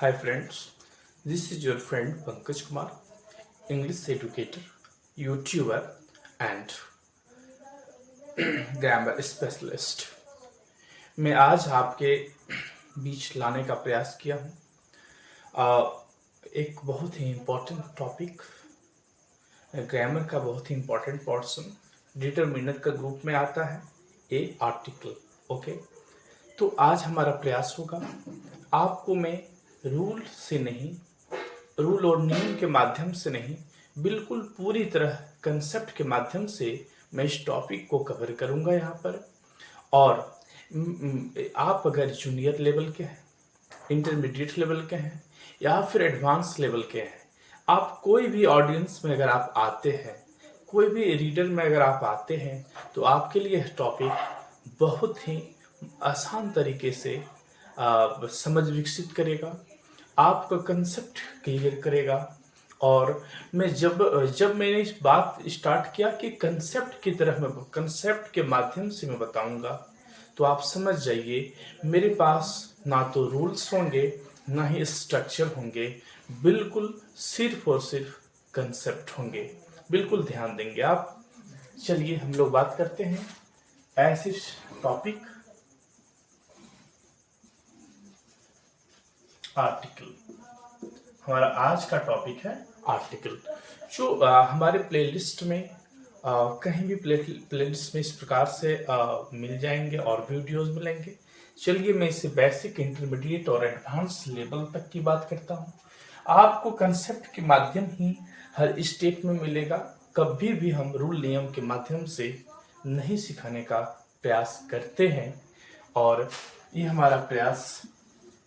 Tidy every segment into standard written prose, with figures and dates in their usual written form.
Hi friends, this is your friend Pankaj Kumar, English educator, YouTuber and grammar specialist. मैं आज आपके बीच लाने का प्रयास किया हूँ एक बहुत ही इम्पोर्टेंट टॉपिक, ग्रामर का बहुत ही इम्पोर्टेंट पोर्शन डिटरमिनर का ग्रुप में आता है ए आर्टिकल। ओके, तो आज हमारा प्रयास होगा आपको मैं रूल और नियम के माध्यम से नहीं, बिल्कुल पूरी तरह कंसेप्ट के माध्यम से मैं इस टॉपिक को कवर करूंगा यहाँ पर। और आप अगर जूनियर लेवल के हैं, इंटरमीडिएट लेवल के हैं या फिर एडवांस लेवल के हैं, आप कोई भी ऑडियंस में अगर आप आते हैं, कोई भी रीडर में अगर आप आते हैं, तो आपके लिए यह टॉपिक बहुत ही आसान तरीके से समझ विकसित करेगा, आपका कंसेप्ट क्लियर करेगा। और मैं जब मैंने इस बात स्टार्ट किया कि कंसेप्ट की तरफ मैं कंसेप्ट के माध्यम से मैं बताऊंगा, तो आप समझ जाइए मेरे पास ना तो रूल्स होंगे ना ही स्ट्रक्चर होंगे, बिल्कुल सिर्फ और सिर्फ कंसेप्ट होंगे। बिल्कुल ध्यान देंगे आप। चलिए हम लोग बात करते हैं ऐसे टॉपिक आर्टिकल। हमारा आज का टॉपिक है आर्टिकल, जो हमारे प्लेलिस्ट में कहीं भी प्लेलिस्ट में इस प्रकार से मिल जाएंगे और वीडियोस मिलेंगे। चलिए मैं इसे बेसिक, इंटरमीडिएट और एडवांस लेवल तक की बात करता हूँ। आपको कंसेप्ट के माध्यम ही हर स्टेप में मिलेगा, कभी भी हम रूल नियम के माध्यम से नहीं सिखाने का प्रयास करते हैं। और ये हमारा प्रयास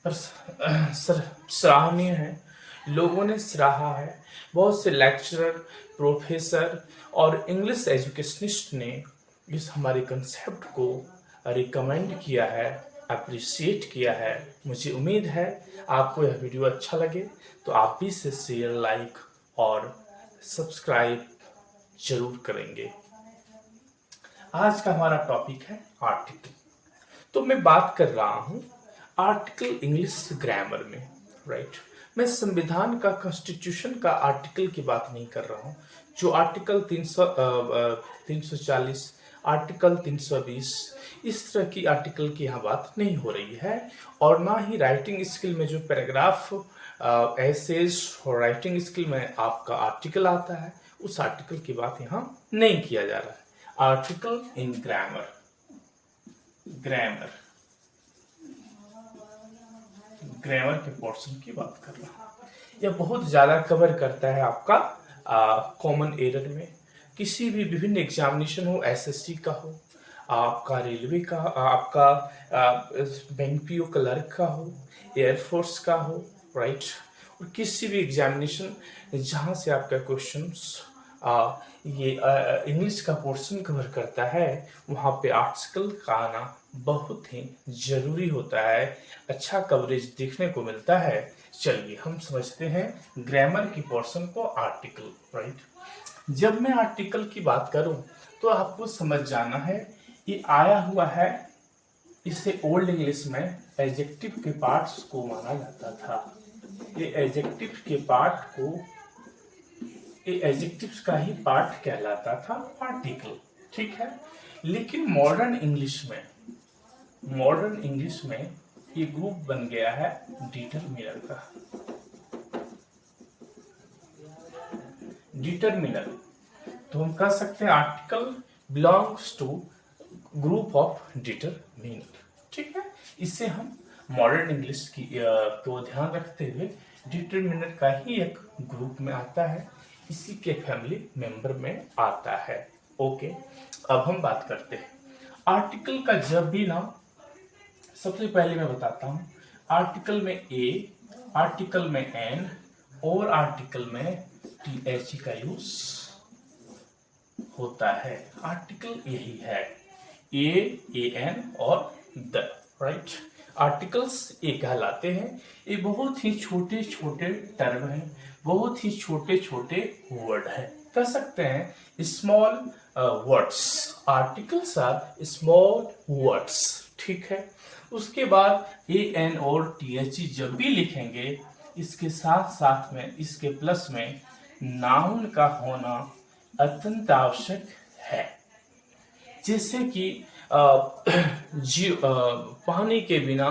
सराहनीय है, लोगों ने सराहा है। बहुत से लेक्चरर, प्रोफेसर और इंग्लिश एजुकेशनिस्ट ने इस हमारे कंसेप्ट को रिकमेंड किया है, अप्रिशिएट किया है। मुझे उम्मीद है आपको यह वीडियो अच्छा लगे, तो आप भी इसे शेयर, लाइक और सब्सक्राइब जरूर करेंगे। आज का हमारा टॉपिक है आर्टिकल। तो मैं बात कर रहा हूँ आर्टिकल इंग्लिश ग्रामर में, राइट। मैं संविधान का, कॉन्स्टिट्यूशन का आर्टिकल की बात नहीं कर रहा हूँ। जो आर्टिकल 340, आर्टिकल 320, इस तरह की आर्टिकल की यहाँ बात नहीं हो रही है। और ना ही राइटिंग स्किल में जो पैराग्राफ, एसेज और राइटिंग स्किल में आपका आर्टिकल आता है, उस आर्टिकल की बात यहाँ नहीं किया जा रहा है। आर्टिकल इन ग्रामर के पोर्शन की बात कर रहा हूँ। यह बहुत ज्यादा कवर करता है आपका कॉमन एरर में। किसी भी विभिन्न एग्जामिनेशन हो, एसएससी का हो, आपका रेलवे का, आपका बैंक पीओ क्लर्क का हो, एयरफोर्स का हो, राइट। और किसी भी एग्जामिनेशन जहाँ से आपका क्वेश्चंस ये इंग्लिश का पोर्शन कवर करता है, वहाँ पे आर्टिकल का आना बहुत ही जरूरी होता है। अच्छा कवरेज देखने को मिलता है। चलिए हम समझते हैं ग्रामर की पोर्शन को, आर्टिकल, राइट। जब मैं आर्टिकल की बात करूं तो आपको समझ जाना है, ये आया हुआ है, इसे ओल्ड इंग्लिश में एडजेक्टिव के पार्ट्स को माना जाता था। ये एडजेक्टिव के पार्ट को, ये एडजेक्टिव्स का ही पार्ट कहलाता था आर्टिकल, ठीक है। लेकिन मॉडर्न इंग्लिश में ये ग्रुप बन गया है डिटरमिनर का। डिटरमिनर, तो हम कह सकते हैं article belongs to group of determiner, ठीक है। इससे हम मॉडर्न इंग्लिश की को ध्यान रखते हुए डिटरमिनर का ही एक ग्रुप में आता है, इसी के फैमिली मेंबर में आता है। ओके, अब हम बात करते हैं आर्टिकल का। जब भी ना, सबसे पहले मैं बताता हूं, आर्टिकल में ए, आर्टिकल में एन और आर्टिकल में टीएच का यूज होता है। आर्टिकल यही है, ए, एन और द, राइट। आर्टिकल्स ये कहलाते हैं। ये बहुत ही छोटे छोटे टर्म हैं, बहुत ही छोटे छोटे वर्ड है, कह सकते हैं small words. Articles are small words, ठीक है। उसके बाद ए एन और टी एच ई जब भी लिखेंगे, इसके साथ साथ में, इसके प्लस में नाउन का होना अत्यंत आवश्यक है। जैसे कि पानी के बिना,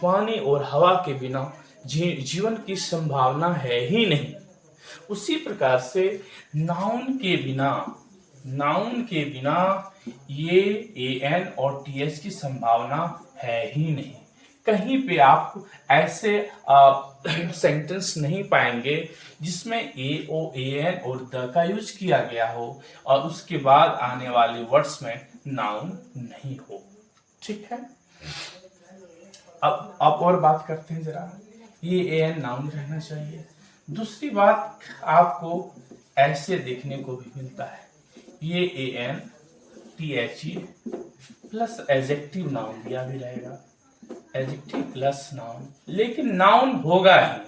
पानी और हवा के बिना जीवन की संभावना है ही नहीं। उसी प्रकार से नाउन के बिना ये ए एन और टी एच की संभावना है ही नहीं। कहीं पे आप ऐसे सेंटेंस नहीं पाएंगे जिसमें ए ओ ए एन और द का यूज किया गया हो और उसके बाद आने वाले वर्ड्स में नाउन नहीं हो। ठीक है, अब और बात करते हैं जरा। ये ए एन नाउन रहना चाहिए। दूसरी बात आपको ऐसे देखने को भी मिलता है, ये A N T H E plus adjective noun दिया भी रहेगा, एडजेक्टिव प्लस नाउन, लेकिन नाउन होगा ही।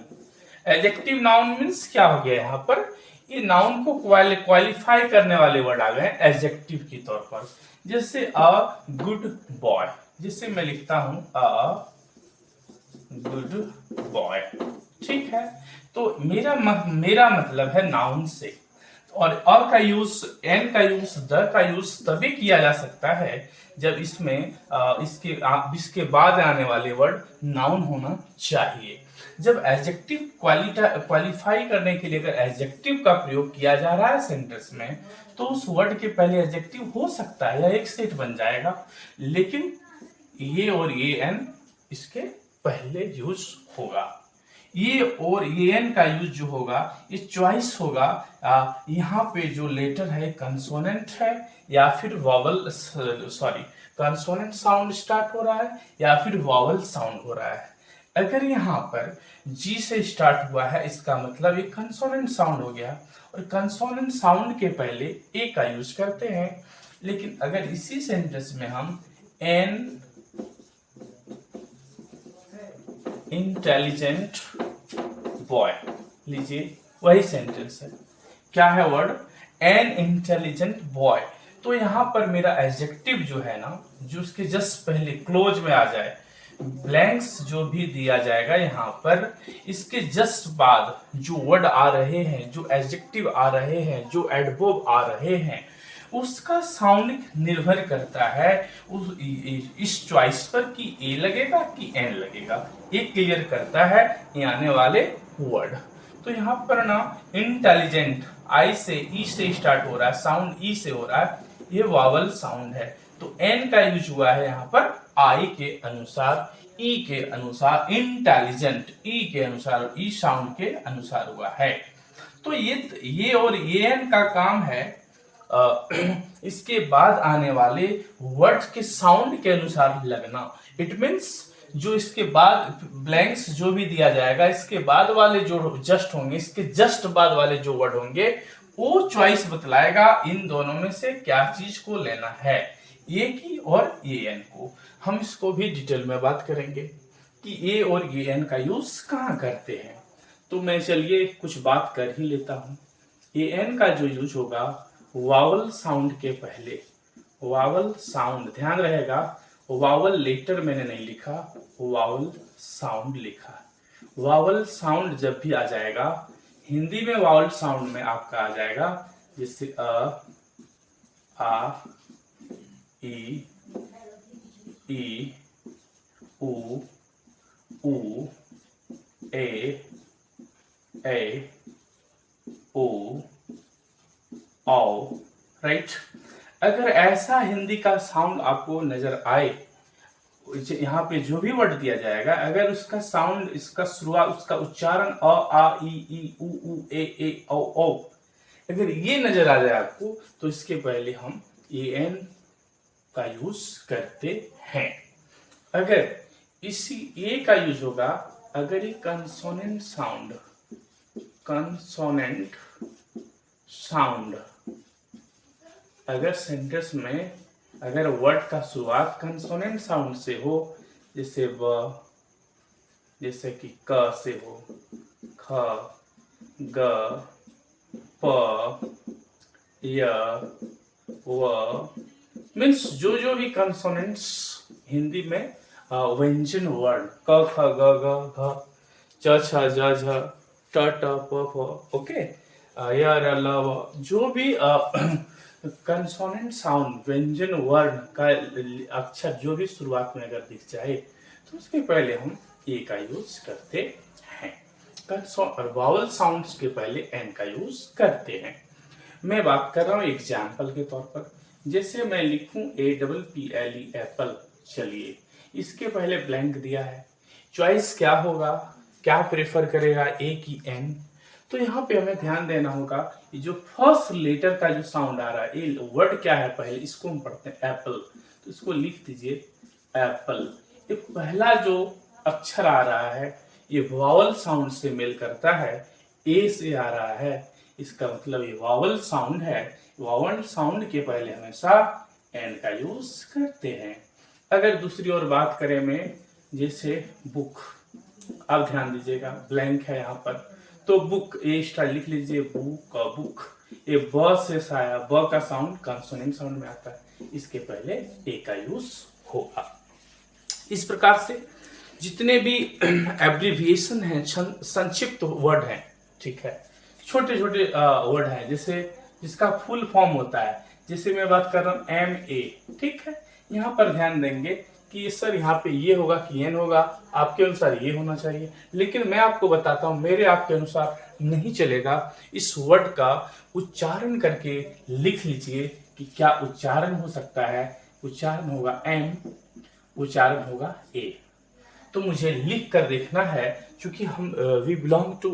एडजेक्टिव नाउन मीन्स क्या हो गया यहाँ पर, ये नाउन को क्वालिफाई करने वाले वर्ड आ गए एडजेक्टिव के तौर पर। जैसे अ गुड बॉय, जिससे मैं लिखता हूं अ गुड बॉय। ठीक है, तो मेरा मतलब है नाउन से। और अ का यूज, एन का यूज, द का यूज तभी किया जा सकता है जब इसमें इसके बाद आने वाले वर्ड नाउन होना चाहिए। जब एडजेक्टिव क्वालिफाई करने के लिए अगर एडजेक्टिव का प्रयोग किया जा रहा है सेंटेंस में, तो उस वर्ड के पहले एडजेक्टिव हो सकता है या एक सेट बन जाएगा, लेकिन ये और ये एन इसके पहले यूज होगा। ये और ये एन का यूज जो होगा, ये चॉइस होगा। यहाँ पे जो लेटर है कंसोनेंट है या फिर vowel, sorry consonant sound start हो रहा है या फिर वॉवल साउंड हो रहा है। अगर यहाँ पर जी से स्टार्ट हुआ है, इसका मतलब ये कंसोनेंट साउंड हो गया, और कंसोनेंट साउंड के पहले ए का यूज करते हैं। लेकिन अगर इसी सेंटेंस में हम एन इंटेलिजेंट बॉय लीजिए, वही सेंटेंस है, क्या है वर्ड, एन इंटेलिजेंट बॉय, तो यहां पर मेरा एडजेक्टिव जो है ना, जो उसके जस्ट पहले क्लोज में आ जाए, ब्लैंक्स जो भी दिया जाएगा यहाँ पर, इसके जस्ट बाद जो वर्ड आ रहे हैं, जो एडजेक्टिव आ रहे हैं, जो एडवर्ब आ रहे हैं, उसका साउंड निर्भर करता है इस चॉइस पर कि ए लगेगा कि एन लगेगा। ये क्लियर करता है ये आने वाले वर्ड। तो यहाँ पर ना इंटेलिजेंट आई से, ई से स्टार्ट हो रहा है, साउंड ई से हो रहा है, ये वावल साउंड है, तो एन का यूज हुआ है यहाँ पर आई के अनुसार, ई के अनुसार, इंटेलिजेंट ई के अनुसार, ई साउंड के अनुसार हुआ है। तो ये और ये एन का काम है इसके बाद आने वाले वर्ड के साउंड के अनुसार लगना। इट मीन्स जो इसके बाद ब्लैंक्स जो भी दिया जाएगा, इसके बाद वाले जो जस्ट होंगे, इसके जस्ट बाद वाले जो वर्ड होंगे, वो चॉइस बतलाएगा इन दोनों में से क्या चीज को लेना है, ए की और ए एन को। हम इसको भी डिटेल में बात करेंगे कि ए और ए एन का यूज कहाँ करते हैं। तो मैं चलिए कुछ बात कर ही लेता हूं। ए एन का जो यूज होगा वावल साउंड के पहले, वावल साउंड, ध्यान रहेगा वावल लेटर मैंने नहीं लिखा, वावल साउंड लिखा। वावल साउंड जब भी आ जाएगा, हिंदी में वावल साउंड में आपका आ जाएगा जैसे अ, आ, ई, उ, ए, ओ, राइट। अगर ऐसा हिंदी का साउंड आपको नजर आए, यहाँ पे जो भी वर्ड दिया जाएगा, अगर उसका साउंड, इसका शुरुआत, उसका उच्चारण अ, आ, ई, उ, ए, ओ, अगर ये नजर आ जाए आपको, तो इसके पहले हम ए एन का यूज करते हैं। अगर इसी ए का यूज होगा, अगर ये कंसोनेंट साउंड अगर सेंटेंस में अगर वर्ड का शुरुआत कंसोनेंट साउंड से हो, जैसे व, जैसे कि क से हो, ख, ग, प, य, व, मीन्स जो भी कंसोनेंट्स हिंदी में व्यंजन वर्ण क ख ग घ घ च छ ज झ ट ट प फ, ओके, य र ल व, जो भी कंसोनेंट साउंड व्यंजन वर्ण का अक्षर जो भी शुरुआत में अगर दिख जाए तो उसके पहले हम ए का यूज करते हैं। वावल साउंड्स के पहले एन का यूज करते हैं। मैं बात कर रहा हूं एग्जाम्पल के तौर पर, जैसे मैं लिखूं APPLE एप्पल, चलिए इसके पहले ब्लैंक दिया है, चॉइस क्या होगा, क्या प्रेफर करेगा, ए की एन। तो यहाँ पे हमें ध्यान देना होगा ये जो फर्स्ट लेटर का जो साउंड आ रहा है, ये वर्ड क्या है, पहले इसको हम पढ़ते हैं एप्पल, तो इसको लिख दीजिए एप्पल। ये पहला जो अक्षर आ रहा है ये वावल साउंड से मेल करता है, ए से आ रहा है, इसका मतलब ये वावल साउंड है। वावल साउंड के पहले हमेशा एन का यूज करते हैं। अगर दूसरी ओर बात करें में, जैसे बुक, आप ध्यान दीजिएगा ब्लैंक है यहाँ पर, तो बुक ए स्टाइल लिख लीजिए, बुक बुक, ये ब से आया, ब का साउंड कंसोनेंट साउंड में आता है, इसके पहले ए का यूज होगा। इस प्रकार से जितने भी एब्रिविएशन हैं, संक्षिप्त वर्ड हैं, ठीक है, छोटे छोटे वर्ड हैं, जैसे जिसका फुल फॉर्म होता है, जैसे मैं बात कर रहा हूँ MA, ठीक है, यहाँ पर ध्यान देंगे कि सर यहाँ पे ये होगा कि एन होगा, आपके अनुसार ये होना चाहिए, लेकिन मैं आपको बताता हूँ मेरे आपके अनुसार नहीं चलेगा। इस वर्ड का उच्चारण करके लिख लीजिए कि क्या उच्चारण हो सकता है। उच्चारण होगा M, उच्चारण होगा A। तो मुझे लिख कर देखना है, क्योंकि हम वी बिलोंग टू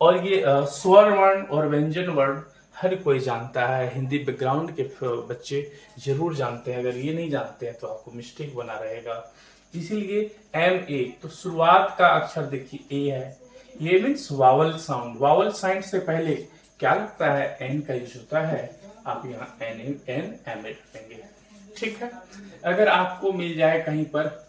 और ये स्वर वर्ण और व्यंजन वर्ण हर कोई जानता है, हिंदी बैकग्राउंड के बच्चे जरूर जानते हैं, अगर ये नहीं जानते हैं तो आपको मिस्टेक बना रहेगा। इसीलिए MA, तो शुरुआत का अक्षर देखिए ए है, ये means vowel sound. Vowel sound से पहले क्या लगता है, एन का यूज होता है, आप यहाँ NMA रखेंगे, ठीक है। अगर आपको मिल जाए कहीं पर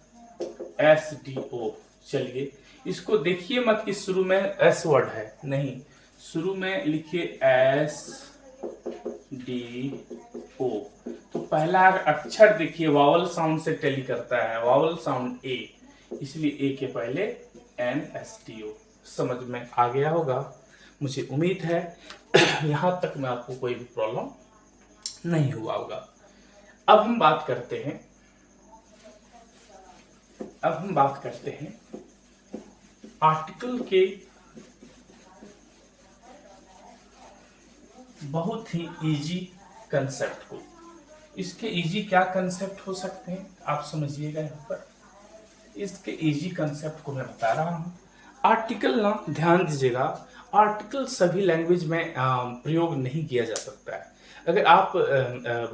SDO, चलिए इसको देखिए मत कि शुरू में एस वर्ड है, नहीं, शुरू में लिखिए SDO, तो पहला अक्षर देखिए वावल साउंड से टेली करता है, वावल साउंड ए, इसलिए ए के पहले NSTO। समझ में आ गया होगा, मुझे उम्मीद है यहां तक में आपको कोई भी प्रॉब्लम नहीं हुआ होगा। अब हम बात करते हैं आर्टिकल के बहुत ही इजी कंसेप्ट को। इसके इजी क्या कंसेप्ट हो सकते हैं आप समझिएगा। यहाँ पर इसके इजी कंसेप्ट को मैं बता रहा हूँ। आर्टिकल ना ध्यान दीजिएगा, आर्टिकल सभी लैंग्वेज में प्रयोग नहीं किया जा सकता है। अगर आप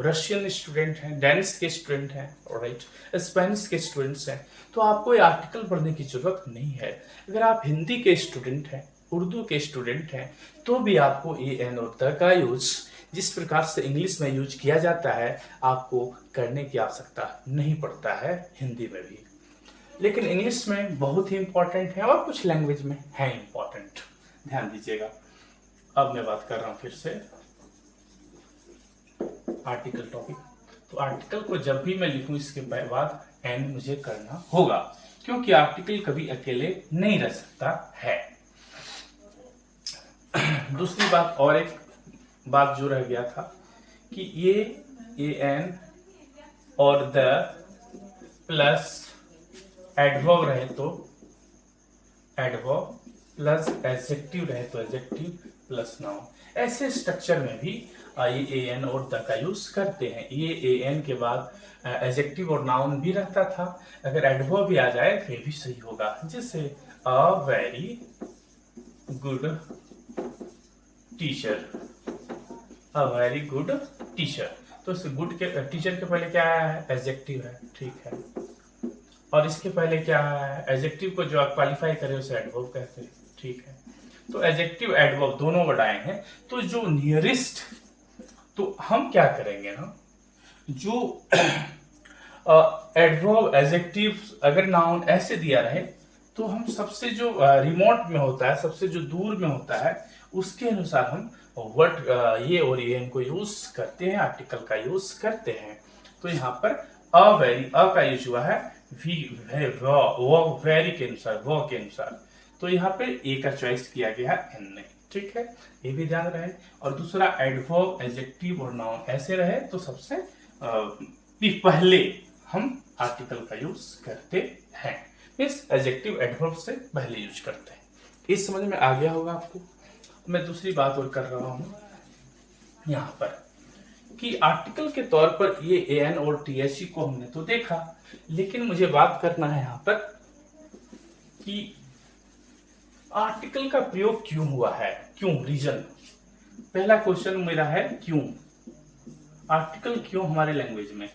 रशियन स्टूडेंट हैं, डेनिश के स्टूडेंट हैं, राइट, स्पेनिश के स्टूडेंट्स हैं, तो आपको ये आर्टिकल पढ़ने की जरूरत नहीं है। अगर आप हिंदी के स्टूडेंट हैं, उर्दू के स्टूडेंट हैं, तो भी आपको ए एन और द का यूज जिस प्रकार से इंग्लिश में यूज किया जाता है आपको करने की आवश्यकता नहीं पड़ता है हिंदी में भी। लेकिन इंग्लिश में बहुत ही इंपॉर्टेंट है और कुछ लैंग्वेज में है इंपॉर्टेंट, ध्यान दीजिएगा। अब मैं बात कर रहा हूं फिर से आर्टिकल टॉपिक। तो आर्टिकल को जब भी मैं लिखूं इसके बाद एन मुझे करना होगा, क्योंकि आर्टिकल कभी अकेले नहीं रह सकता है। दूसरी बात, और एक बात जो रह गया था कि ये ए एन और द प्लस एडवर्ब रहे तो एडवर्ब, प्लस एडजेक्टिव रहे तो एडजेक्टिव, प्लस नाउन, ऐसे स्ट्रक्चर में भी ये ए एन और द का यूज करते हैं। ये ए एन के बाद एडजेक्टिव और नाउन भी रहता था, अगर एडवर्ब भी आ जाए फिर भी सही होगा। जैसे a very good teacher, a very good teacher, तो इस गुड के टीचर के पहले क्या आया है, एडजेक्टिव है, ठीक है, और इसके पहले क्या आया है, एडजेक्टिव को जो आप क्वालिफाई करें उसे एडवर्ब कहते हैं, ठीक है। तो एडजेक्टिव एडवर्ब दोनों वर्ड आए हैं, तो जो नियरेस्ट, तो हम क्या करेंगे ना, जो एडवर्ब एडजेक्टिव अगर नाउन ऐसे दिया रहे तो हम सबसे जो रिमोट में होता है, सबसे जो दूर में होता है, उसके अनुसार हम वर्ड ये और ये इनको यूज करते हैं, आर्टिकल का यूज करते हैं। तो यहाँ पर अ वेरी, अ का यूज हुआ है वी है वो वेरी के अनुसार, वो के अनुसार, तो यहाँ पे ए का चॉइस किया गया है एन ने। ठीक है, ये भी ध्यान रहे। और दूसरा एडवर्ब, एडजेक्टिव और नाउन ऐसे रहे तो सबसे पहले हम आर्टिकल का यूज करते हैं, मीन्स एडजेक्टिव एडवर्ब से पहले यूज करते हैं। इस समझ में आ गया होगा आपको। मैं दूसरी बात और कर रहा हूं यहाँ पर कि आर्टिकल के तौर पर ये एन और टीएचई को हमने तो देखा, लेकिन मुझे बात करना है यहाँ पर कि आर्टिकल का प्रयोग क्यों हुआ है, क्यों, रीजन। पहला क्वेश्चन मेरा है क्यों, आर्टिकल क्यों हमारे लैंग्वेज में,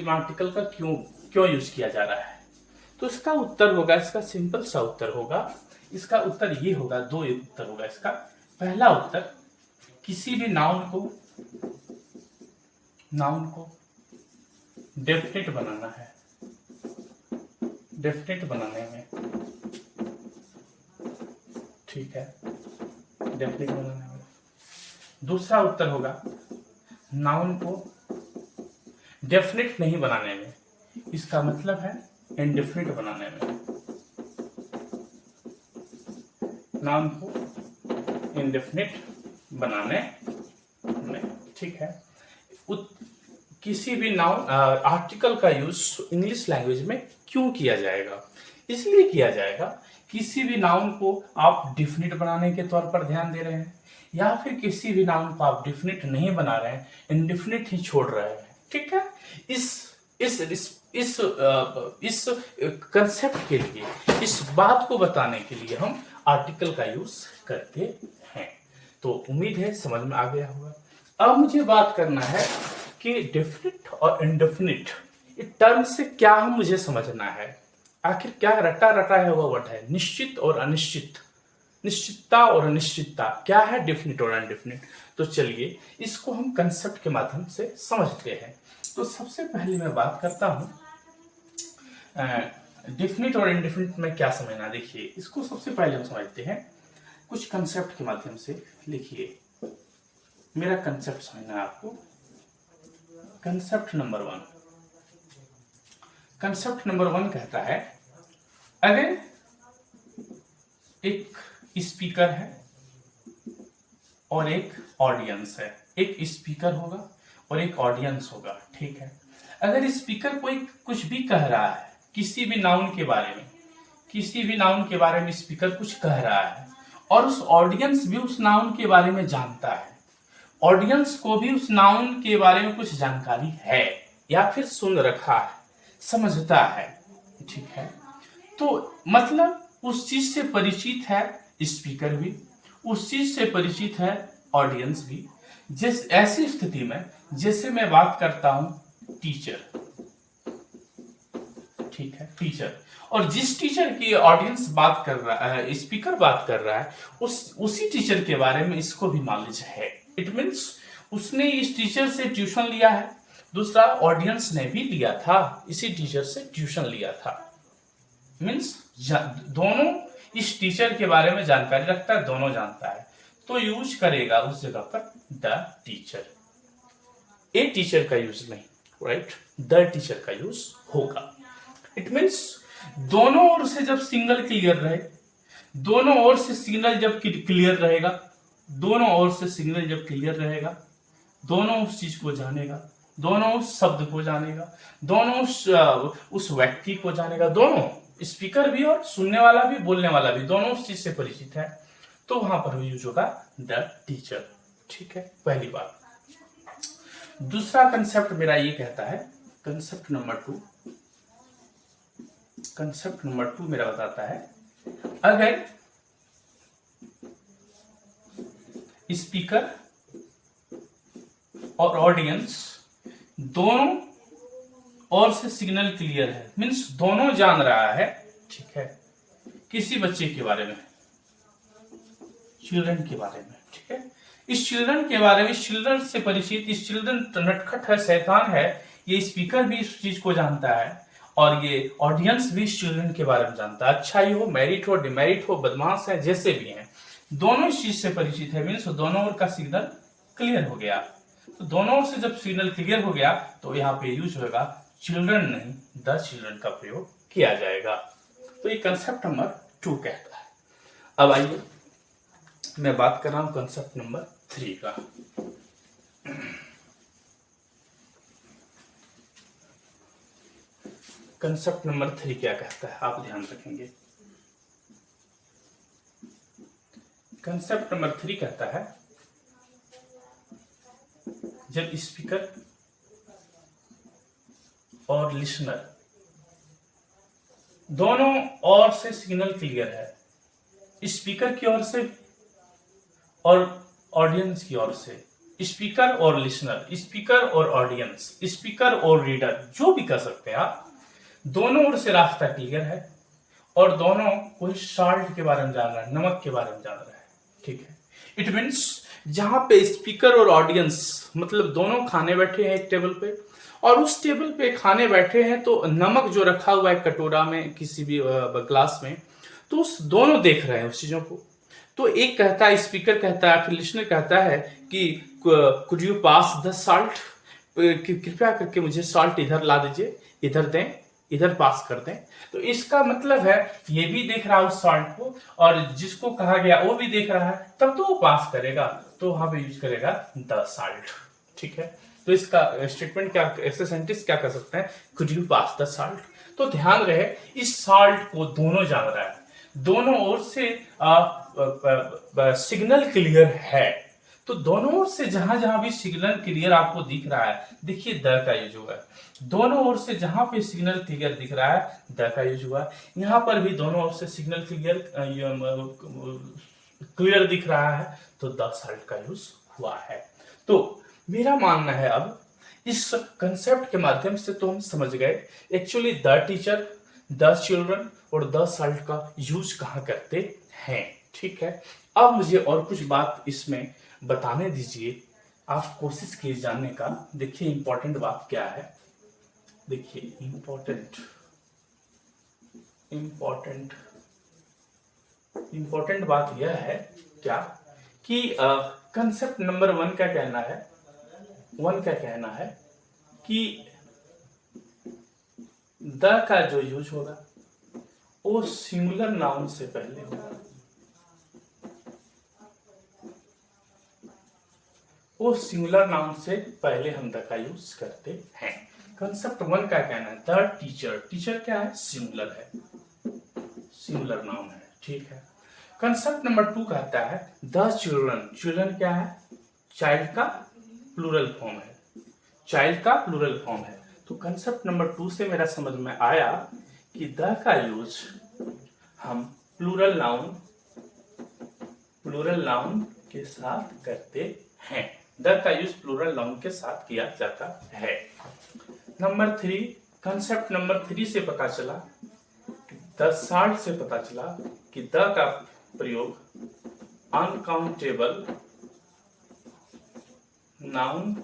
आर्टिकल का क्यों यूज किया जा रहा है। तो इसका उत्तर होगा, इसका सिंपल सा उत्तर होगा, इसका उत्तर ये होगा, दो उत्तर होगा इसका। पहला उत्तर, किसी भी नाउन को डेफिनेट बनाना है, डेफिनेट बनाने में, ठीक है, डेफिनेट बनाने में। दूसरा उत्तर होगा नाउन को डेफिनेट नहीं बनाने में, इसका मतलब है इनडेफिनेट बनाने में, नाउन को इनडेफिनेट बनाने में। ठीक है, किसी भी नाउन आर्टिकल का यूज इंग्लिश लैंग्वेज में क्यों किया जाएगा, इसलिए किया जाएगा किसी भी नाउन को आप डिफिनिट बनाने के तौर पर ध्यान दे रहे हैं, या फिर किसी भी नाउन को आप डिफिनिट नहीं बना रहे हैं, इनडिफिनिट ही छोड़ रहे हैं। ठीक है, इस कंसेप्ट के लिए, इस बात को बताने के लिए हम आर्टिकल का यूज करते हैं। तो उम्मीद है समझ में आ गया होगा। अब मुझे बात करना है कि डेफिनिट और इनडेफिनिट टर्म से क्या हम मुझे समझना है, आखिर क्या रटा रटा हुआ वर्ड है, निश्चित और अनिश्चित, निश्चितता और अनिश्चितता, क्या है डेफिनिट और अनडेफिनिट। तो चलिए इसको हम कंसेप्ट के माध्यम से समझते हैं। तो सबसे पहले मैं बात करता हूं डेफिनिट और इनडेफिनिट में क्या समझना। देखिए, इसको सबसे पहले हम समझते हैं कुछ कंसेप्ट के माध्यम से। लिखिए, मेरा कंसेप्ट समझना है आपको। कंसेप्ट नंबर वन कहता है, अगर एक स्पीकर है और एक ऑडियंस है, एक स्पीकर होगा और एक ऑडियंस होगा। ठीक है, अगर स्पीकर कोई कुछ भी कह रहा है, किसी भी नाउन के बारे में स्पीकर कुछ कह रहा है, और उस ऑडियंस भी उस नाउन के बारे में जानता है, ऑडियंस को भी उस नाउन के बारे में कुछ जानकारी है या फिर सुन रखा है, समझता है। ठीक है, तो मतलब उस चीज से परिचित है स्पीकर भी, उस चीज से परिचित है ऑडियंस भी। जिस ऐसी स्थिति में जैसे मैं बात करता हूं टीचर, ठीक है, टीचर, और जिस टीचर की ऑडियंस बात कर रहा है, स्पीकर बात कर रहा है, उसी टीचर के बारे में इसको भी नॉलेज है। इट मीन्स उसने इस टीचर से ट्यूशन लिया है, दूसरा ऑडियंस ने भी लिया था, इसी टीचर से ट्यूशन लिया था। मीन्स दोनों इस टीचर के बारे में जानकारी रखता है, दोनों जानता है, तो यूज करेगा उस जगह पर द टीचर। ए टीचर का यूज नहीं, राइट, द टीचर का यूज होगा। इट मीन्स दोनों ओर से जब सिग्नल क्लियर रहे, दोनों ओर से सिग्नल जब क्लियर रहेगा, दोनों ओर से सिग्नल जब क्लियर रहेगा, दोनों उस चीज को जानेगा, दोनों उस शब्द को जानेगा, दोनों उस व्यक्ति को जानेगा, दोनों स्पीकर भी और सुनने वाला भी, बोलने वाला भी, दोनों उस चीज से परिचित है, तो वहां पर यूज होगा द टीचर। ठीक है, पहली बात। दूसरा कंसेप्ट मेरा ये कहता है, कंसेप्ट नंबर टू मेरा बताता है, अगर स्पीकर और ऑडियंस दोनों ओर से सिग्नल क्लियर है, मीन्स दोनों जान रहा है, ठीक है, किसी बच्चे के बारे में, चिल्ड्रन के बारे में, ठीक है, इस चिल्ड्रन के बारे में, चिल्ड्रन से परिचित, इस चिल्ड्रन नटखट है, शैतान है, ये स्पीकर भी इस चीज को जानता है, और ये ऑडियंस भी इस चिल्ड्रन के बारे में जानता है। अच्छाई हो, मेरिट हो, डिमेरिट हो, बदमाश है, जैसे भी हैं, दोनों इस चीज से परिचित है, मीन्स दोनों ओर का सिग्नल क्लियर हो गया। तो दोनों ओर से जब सिग्नल क्लियर हो गया तो यहाँ पे यूज होगा चिल्ड्रन नहीं द चिल्ड्रन का प्रयोग किया जाएगा। तो ये कंसेप्ट नंबर 2 कहता है। अब आइए मैं बात कर रहा हूं कंसेप्ट नंबर 3 का। कंसेप्ट नंबर 3 क्या कहता है, आप ध्यान रखेंगे। कंसेप्ट नंबर 3 कहता है जब स्पीकर और लिसनर दोनों ओर से सिग्नल क्लियर है, स्पीकर की ओर से और ऑडियंस की ओर से, स्पीकर और लिसनर, स्पीकर और ऑडियंस, स्पीकर और रीडर, जो भी कर सकते हैं आप, दोनों ओर से रास्ता क्लियर है और दोनों कोई सॉल्ट के बारे में जान रहा है, नमक के बारे में जान रहा है, ठीक है। इट मीन्स जहां पे स्पीकर और ऑडियंस मतलब दोनों खाने बैठे हैं एक टेबल पे और उस टेबल पे खाने बैठे हैं, तो नमक जो रखा हुआ है कटोरा में किसी भी ग्लास में, तो उस दोनों देख रहे हैं उस चीजों को। तो एक कहता है, स्पीकर कहता है, फिर लिसनर कहता है कि could you pass the salt, कृपया करके मुझे सॉल्ट इधर ला दीजिए, इधर दें, इधर पास कर दें। तो इसका मतलब है ये भी देख रहा है उस सॉल्ट को और जिसको कहा गया वो भी देख रहा है, तब तो वो पास करेगा, तो वहां पे यूज करेगा द सॉल्ट, ठीक है। तो इसका स्टेटमेंट क्या, ऐसे सेंटेंस क्या कर सकते हैं, could you pass the salt. तो ध्यान रहे इस सॉल्ट को दोनों जान रहा है, दोनों ओर से सिग्नल क्लियर है, तो दोनों ओर से जहां जहां भी सिग्नल क्लियर आपको दिख रहा है, देखिए द का यूज हुआ है, दोनों ओर से जहां पे सिग्नल क्लियर दिख रहा है द का यूज हुआ है। यहां पर भी दोनों ओर से सिग्नल क्लियर दिख रहा है, तो द सॉल्ट का यूज हुआ है। तो मेरा मानना है अब इस कंसेप्ट के माध्यम से तो हम समझ गए actually the teacher, the children और द सॉल्ट का यूज कहां करते हैं, ठीक है। अब मुझे और कुछ बात इसमें बताने दीजिए, आप कोशिश कीजिए जानने का। देखिए इंपॉर्टेंट बात क्या है, देखिए इंपॉर्टेंट बात यह है क्या कि कंसेप्ट नंबर 1 का कहना है कि द का जो यूज होगा वो सिंगुलर नाउन से पहले होगा, वो सिंगुलर नाउन से पहले हम द का यूज करते हैं। कंसेप्ट 1 का कहना है द टीचर, टीचर क्या है, सिंगुलर है, सिंगुलर नाउन है, ठीक है। कंसेप्ट नंबर 2 कहता है द चिल्ड्रन, चिल्ड्रन क्या है, चाइल्ड का प्लूरल फॉर्म है, चाइल्ड का प्लूरल फॉर्म है। तो कंसेप्ट नंबर 2 से मेरा समझ में आया कि द का यूज हम प्लूरल नाउन के साथ करते हैं, द का यूज प्लूरल नाउन के साथ किया जाता है। नंबर 3, कंसेप्ट नंबर 3 से पता चला, द सॉल्ट से पता चला कि द का प्रयोग अनकाउंटेबल नाउन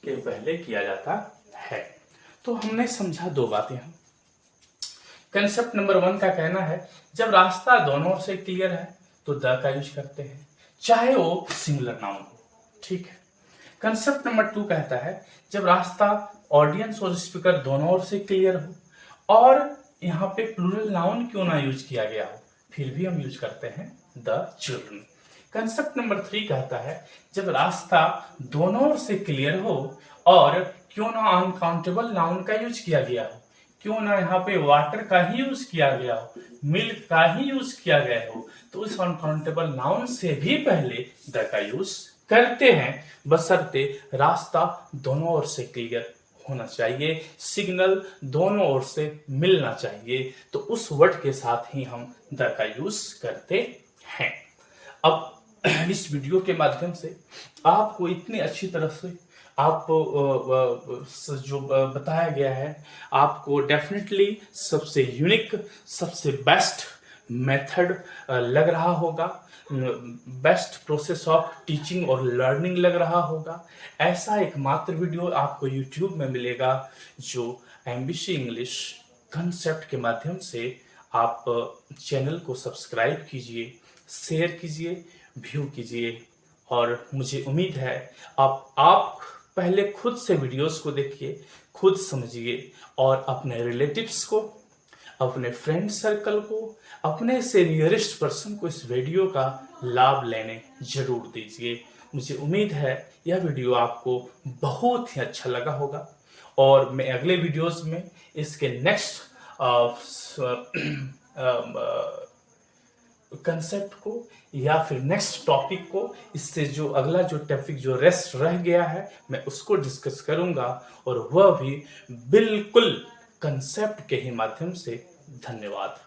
के पहले किया जाता है। तो हमने समझा दो बातें हम। कंसेप्ट नंबर 1 का कहना है जब रास्ता दोनों ओर से क्लियर है तो द का यूज करते हैं, चाहे वो सिंगुलर नाउन हो, ठीक है। कंसेप्ट नंबर 2 कहता है जब रास्ता ऑडियंस और स्पीकर दोनों ओर से क्लियर हो और यहाँ पे प्लूरल नाउन क्यों ना यूज किया गया हो, फिर भी हम यूज करते हैं द चिल्ड्रन। कंसेप्ट नंबर 3 कहता है जब रास्ता दोनों ओर से क्लियर हो और क्यों ना अनकाउंटेबल नाउन का यूज किया गया हो, क्यों ना यहाँ पे वाटर का ही यूज किया गया हो, मिल्क का ही यूज किया गया हो, तो उस अनकाउंटेबल नाउन से भी पहले द का यूज करते हैं, बशर्ते रास्ता दोनों ओर से क्लियर होना चाहिए, सिग्नल दोनों ओर से मिलना चाहिए, तो उस वर्ड के साथ ही हम द का यूज करते हैं। अब इस वीडियो के माध्यम से आपको इतनी अच्छी तरह से आप जो बताया गया है, आपको डेफिनेटली सबसे यूनिक, सबसे बेस्ट मेथड लग रहा होगा, बेस्ट प्रोसेस ऑफ टीचिंग और लर्निंग लग रहा होगा। ऐसा एक मात्र वीडियो आपको YouTube में मिलेगा जो एमबीसी इंग्लिश कंसेप्ट के माध्यम से आप चैनल को सब्सक्राइब कीजिए, शेयर कीजिए, व्यू कीजिए और मुझे उम्मीद है आप पहले खुद से वीडियोस को देखिए, खुद समझिए और अपने रिलेटिव्स को, अपने फ्रेंड सर्कल को, अपने से नियरेस्ट पर्सन को इस वीडियो का लाभ लेने जरूर दीजिए। मुझे उम्मीद है यह वीडियो आपको बहुत ही अच्छा लगा होगा और मैं अगले वीडियोस में इसके नेक्स्ट कंसेप्ट को या फिर नेक्स्ट टॉपिक को, इससे जो अगला जो टॉपिक जो रेस्ट रह गया है मैं उसको डिस्कस करूंगा और वह भी बिल्कुल कंसेप्ट के ही माध्यम से। धन्यवाद।